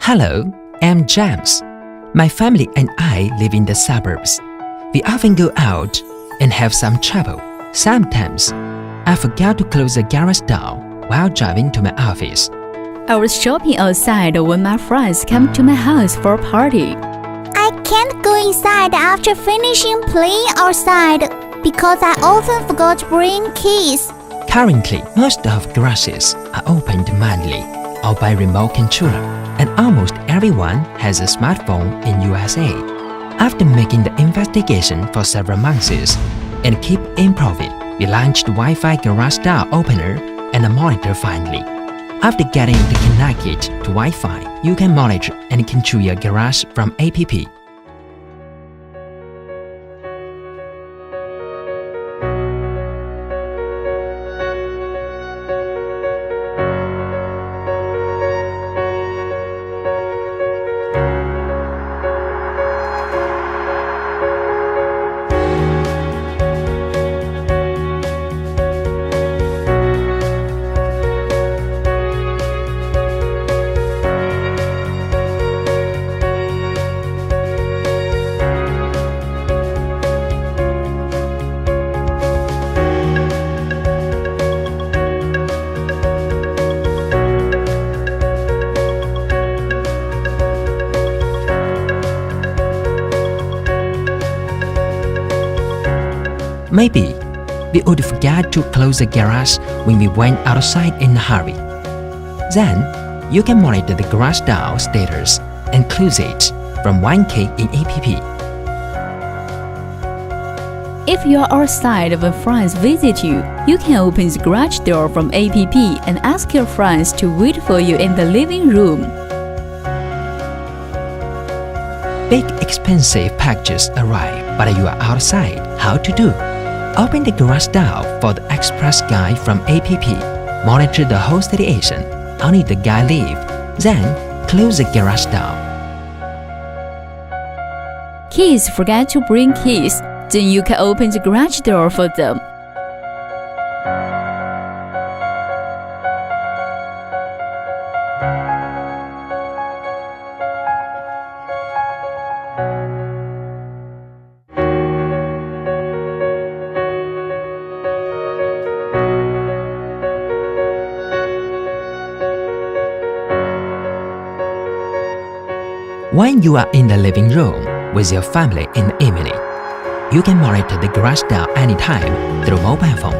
Hello, I'm James. My family and I live in the suburbs. We often go out and have some trouble. Sometimes, I forgot to close the garage door while driving to my office. I was shopping outside when my friends came to my house for a party. I can't go inside after finishing playing outside because I often forgot to bring keys. Currently, most of garages are opened manually or by remote controller, and almost everyone has a smartphone in USA. After making the investigation for several months and keep improving, we launched Wi-Fi garage door opener and a monitor finally. After getting it connected to Wi-Fi, you can monitor and control your garage from app. Maybe we would forget to close the garage when we went outside in a hurry. Then, you can monitor the garage door status and close it from one key in app. If you are outside when friends visit you, you can open the garage door from app and ask your friends to wait for you in the living room. Big expensive packages arrive, but you are outside. How to do? Open the garage door for the express guide from app. Monitor the whole situation. Only the guy leave. Then close the garage door. Kids forget to bring keys. Then you can open the garage door for them. When you are in the living room with your family in the evening, you can monitor the garage door anytime through mobile phone.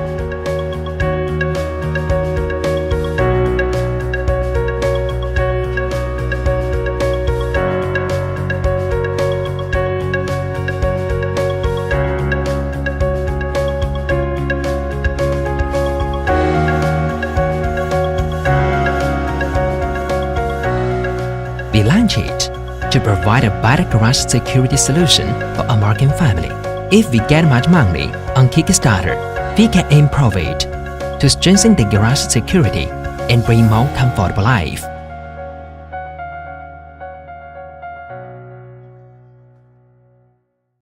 We launched it to provide a better garage security solution for American family. If we get much money on Kickstarter, we can improve it to strengthen the garage security and bring more comfortable life.